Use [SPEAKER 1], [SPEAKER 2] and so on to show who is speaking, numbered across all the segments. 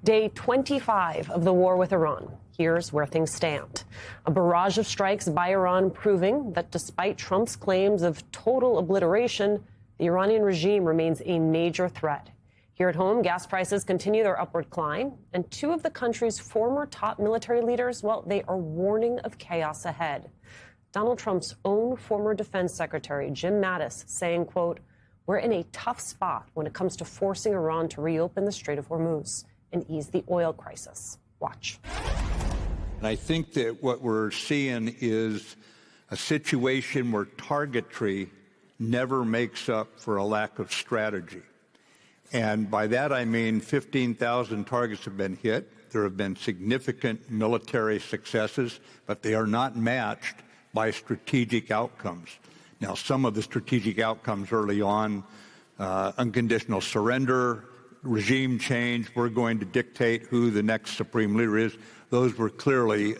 [SPEAKER 1] Day 25 of the war with Iran. Here's where things stand. A barrage of strikes by Iran proving that despite Trump's claims of total obliteration, the Iranian regime remains a major threat. Here at home, gas prices continue their upward climb, and two of the country's former top military leaders, well, they are warning of chaos ahead. Donald Trump's own former defense secretary, Jim Mattis, saying, quote, "We're in a tough spot when it comes to forcing Iran to reopen the Strait of Hormuz and ease the oil crisis." Watch.
[SPEAKER 2] And I think that what we're seeing is a situation where targetry never makes up for a lack of strategy. And by that I mean 15,000 targets have been hit. There have been significant military successes, but they are not matched by strategic outcomes. Now, some of the strategic outcomes early on, unconditional surrender, regime change, we're going to dictate who the next supreme leader is. Those were clearly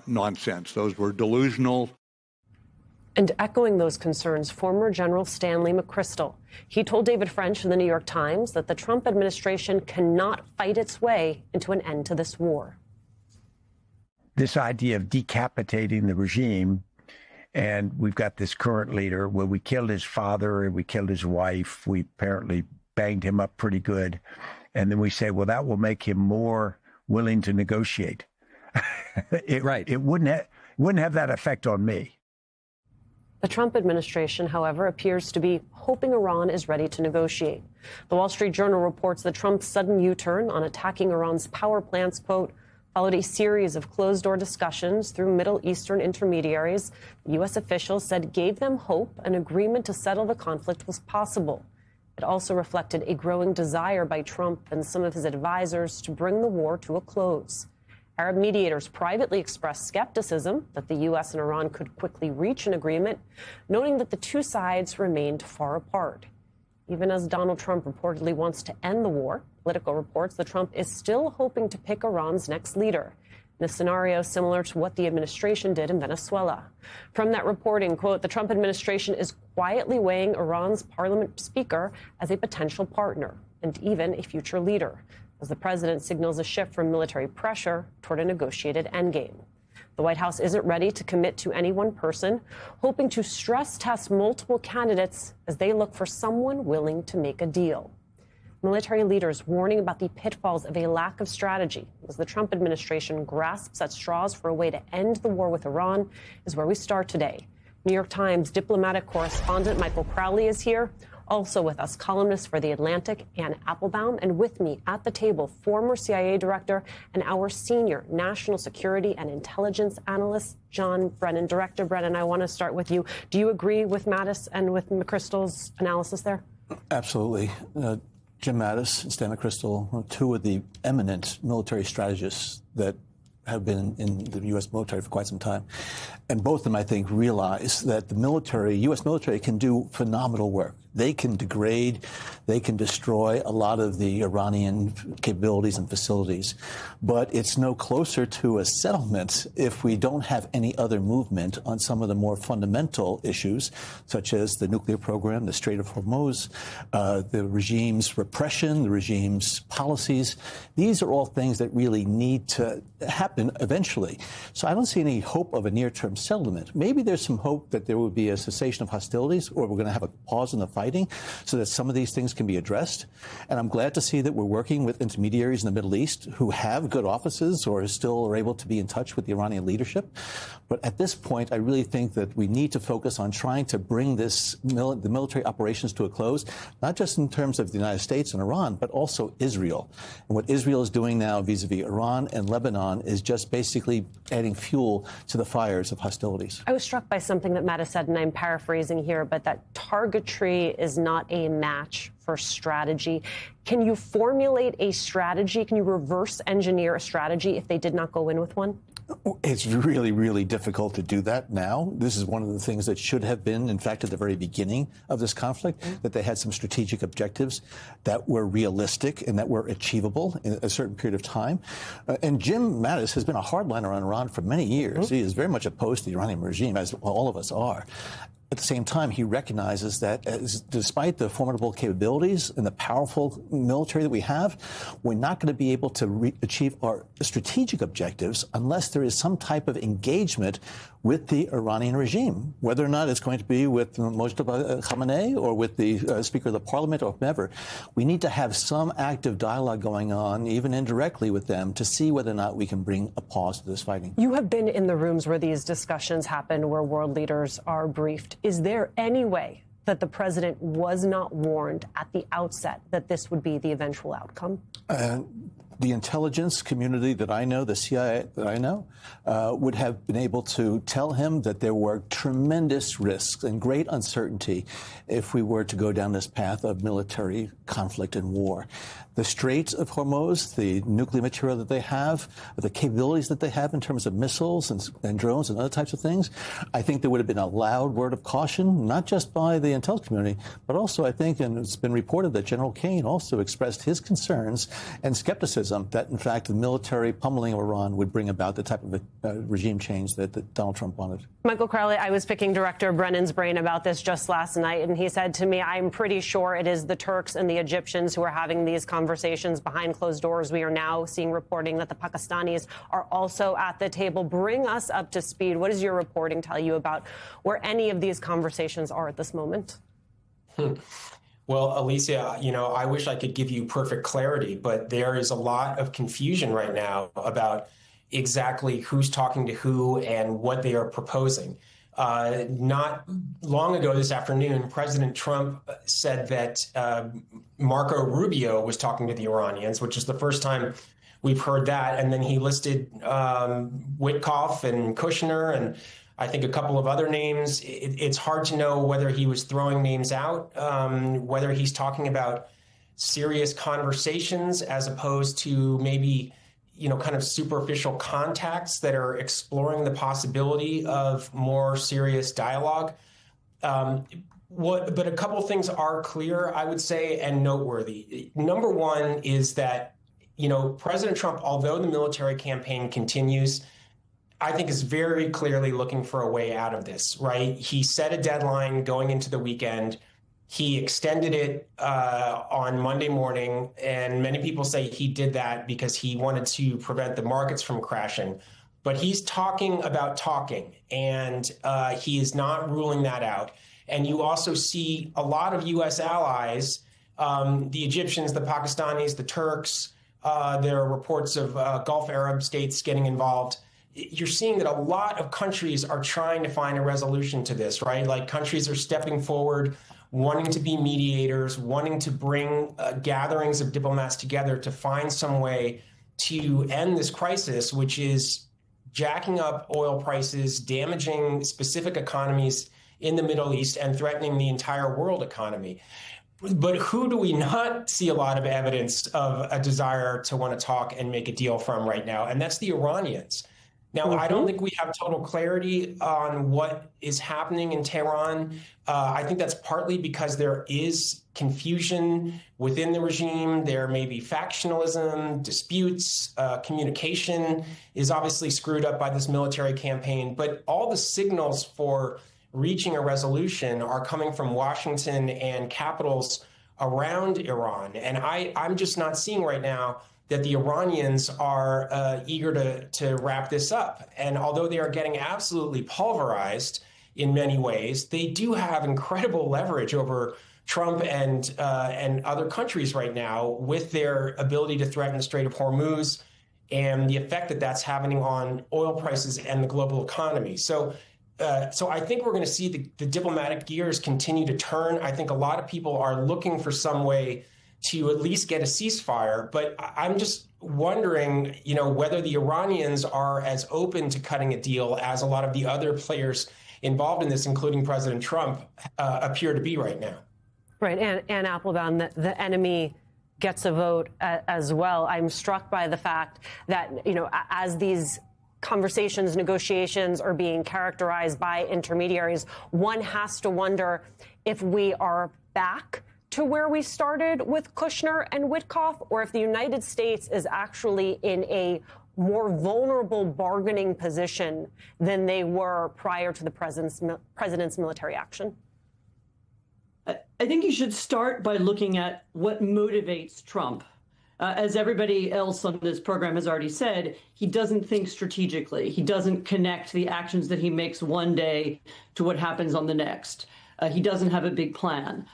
[SPEAKER 2] nonsense. Those were delusional.
[SPEAKER 1] And echoing those concerns, former General Stanley McChrystal, he told David French in the New York Times that the Trump administration cannot fight its way into an end to this war.
[SPEAKER 3] This idea of decapitating the regime, and we've got this current leader where we killed his father and we killed his wife. We apparently banged him up pretty good. And then we say, well, that will make him more willing to negotiate. It wouldn't have that effect on me.
[SPEAKER 1] The Trump administration, however, appears to be hoping Iran is ready to negotiate. The Wall Street Journal reports that Trump's sudden U-turn on attacking Iran's power plants, quote, followed a series of closed-door discussions through Middle Eastern intermediaries. U.S. officials said gave them hope an agreement to settle the conflict was possible. It also reflected a growing desire by Trump and some of his advisors to bring the war to a close. Arab mediators privately expressed skepticism that the U.S. and Iran could quickly reach an agreement, noting that the two sides remained far apart. Even as Donald Trump reportedly wants to end the war, Politico reports that Trump is still hoping to pick Iran's next leader, in a scenario similar to what the administration did in Venezuela. From that reporting, quote, the Trump administration is quietly weighing Iran's parliament speaker as a potential partner and even a future leader, as the president signals a shift from military pressure toward a negotiated endgame. The White House isn't ready to commit to any one person, hoping to stress test multiple candidates as they look for someone willing to make a deal. Military leaders warning about the pitfalls of a lack of strategy as the Trump administration grasps at straws for a way to end the war with Iran is where we start today. New York Times diplomatic correspondent Michael Crowley is here. Also with us, columnist for The Atlantic, Ann Applebaum, and with me at the table, former CIA director and our senior national security and intelligence analyst, John Brennan. Director Brennan, I want to start with you. Do you agree with Mattis and with McChrystal's analysis there?
[SPEAKER 4] Absolutely. Jim Mattis and Stan McChrystal are two of the eminent military strategists that have been in the U.S. military for quite some time. And both of them, I think, realize that the military, U.S. military, can do phenomenal work. They can degrade, they can destroy a lot of the Iranian capabilities and facilities. But it's no closer to a settlement if we don't have any other movement on some of the more fundamental issues, such as the nuclear program, the Strait of Hormuz, the regime's repression, the regime's policies. These are all things that really need to happen eventually. So I don't see any hope of a near-term settlement. Maybe there's some hope that there would be a cessation of hostilities, or we're going to have a pause in the fighting so that some of these things can be addressed. And I'm glad to see that we're working with intermediaries in the Middle East who have good offices or still are able to be in touch with the Iranian leadership. But at this point, I really think that we need to focus on trying to bring the military operations to a close, not just in terms of the United States and Iran, but also Israel. And what Israel is doing now vis-a-vis Iran and Lebanon is just basically adding fuel to the fires of hostilities.
[SPEAKER 1] I was struck by something that Mattis said, and I'm paraphrasing here, but that targetry is not a match for strategy. Can you formulate a strategy? Can you reverse engineer a strategy if they did not go in with one?
[SPEAKER 4] It's really, really difficult to do that now. This is one of the things that should have been, in fact, at the very beginning of this conflict, that they had some strategic objectives that were realistic and that were achievable in a certain period of time. And Jim Mattis has been a hardliner on Iran for many years. He is very much opposed to the Iranian regime, as all of us are. at the same time, he recognizes that despite the formidable capabilities and the powerful military that we have, we're not going to be able to achieve our strategic objectives unless there is some type of engagement with the Iranian regime, whether or not it's going to be with Mojtaba Khamenei or with the Speaker of the Parliament or whomever. We need to have some active dialogue going on, even indirectly with them, to see whether or not we can bring a pause to this fighting.
[SPEAKER 1] You have been in the rooms where these discussions happen, where world leaders are briefed. Is there any way that the president was not warned at the outset that this would be the eventual outcome?
[SPEAKER 4] The intelligence community that I know, the CIA that I know, would have been able to tell him that there were tremendous risks and great uncertainty if we were to go down this path of military conflict and war. The Straits of Hormuz, the nuclear material that they have, the capabilities that they have in terms of missiles and drones and other types of things, I think there would have been a loud word of caution, not just by the intel community, but also I think, and it's been reported that General Kane also expressed his concerns and skepticism that, in fact, the military pummeling of Iran would bring about the type of regime change that Donald Trump wanted.
[SPEAKER 1] Michael Crowley, I was picking Director Brennan's brain about this just last night, and he said to me, I'm pretty sure it is the Turks and the Egyptians who are having these conversations behind closed doors. We are now seeing reporting that the Pakistanis are also at the table. Bring us up to speed. What does your reporting tell you about where any of these conversations are at this moment?
[SPEAKER 5] Well, Alicia, I wish I could give you perfect clarity, but there is a lot of confusion right now about exactly who's talking to who and what they are proposing. Not long ago this afternoon, President Trump said that Marco Rubio was talking to the Iranians, which is the first time we've heard that. And then he listed Witkoff and Kushner and I think a couple of other names. It's hard to know whether he was throwing names out, whether he's talking about serious conversations as opposed to maybe kind of superficial contacts that are exploring the possibility of more serious dialogue. But a couple of things are clear, I would say, and noteworthy. Number one is that, President Trump, although the military campaign continues, I think is very clearly looking for a way out of this, right? He set a deadline going into the weekend. He extended it on Monday morning, and many people say he did that because he wanted to prevent the markets from crashing. But he's talking about talking, and he is not ruling that out. And you also see a lot of U.S. allies, the Egyptians, the Pakistanis, the Turks. There are reports of Gulf Arab states getting involved. You're seeing that a lot of countries are trying to find a resolution to this, right? Like countries are stepping forward, wanting to be mediators, wanting to bring gatherings of diplomats together to find some way to end this crisis, which is jacking up oil prices, damaging specific economies in the Middle East, and threatening the entire world economy. But who do we not see a lot of evidence of a desire to want to talk and make a deal from right now? And that's the Iranians. Now, I don't think we have total clarity on what is happening in Tehran. I think that's partly because there is confusion within the regime. There may be factionalism, disputes, communication is obviously screwed up by this military campaign. But all the signals for reaching a resolution are coming from Washington and capitals around Iran. And I'm just not seeing right now that the Iranians are eager to wrap this up. And although they are getting absolutely pulverized in many ways, they do have incredible leverage over Trump and other countries right now with their ability to threaten the Strait of Hormuz and the effect that that's having on oil prices and the global economy. So I think we're going to see the diplomatic gears continue to turn. I think a lot of people are looking for some way to at least get a ceasefire. But I'm just wondering, whether the Iranians are as open to cutting a deal as a lot of the other players involved in this, including President Trump, appear to be right now.
[SPEAKER 1] Right. And Anne Applebaum, the enemy gets a vote as well. I'm struck by the fact that, as these conversations, negotiations are being characterized by intermediaries, one has to wonder if we are back to where we started with Kushner and Witkoff, or if the United States is actually in a more vulnerable bargaining position than they were prior to the president's military action?
[SPEAKER 6] I think you should start by looking at what motivates Trump. As everybody else on this program has already said, he doesn't think strategically. He doesn't connect the actions that he makes one day to what happens on the next. He doesn't have a big plan.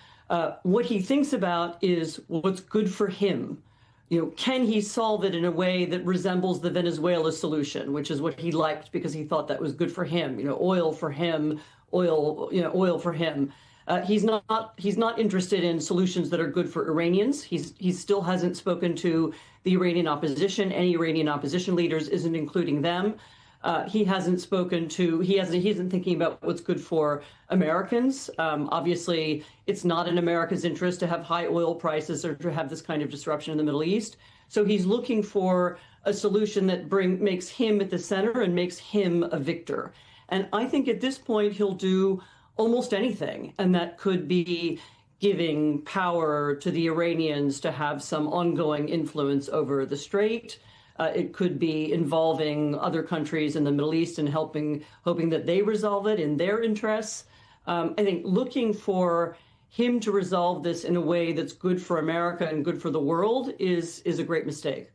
[SPEAKER 6] What he thinks about is what's good for him. You know, can he solve it in a way that resembles the Venezuela solution, which is what he liked because he thought that was good for him. You know, oil for him, oil for him. He's not interested in solutions that are good for Iranians. He still hasn't spoken to the Iranian opposition. Any Iranian opposition leaders isn't including them. He isn't thinking about what's good for Americans. Obviously, it's not in America's interest to have high oil prices or to have this kind of disruption in the Middle East. So he's looking for a solution that makes him at the center and makes him a victor. And I think at this point, he'll do almost anything. And that could be giving power to the Iranians to have some ongoing influence over the Strait. It could be involving other countries in the Middle East and hoping that they resolve it in their interests. I think looking for him to resolve this in a way that's good for America and good for the world is a great mistake.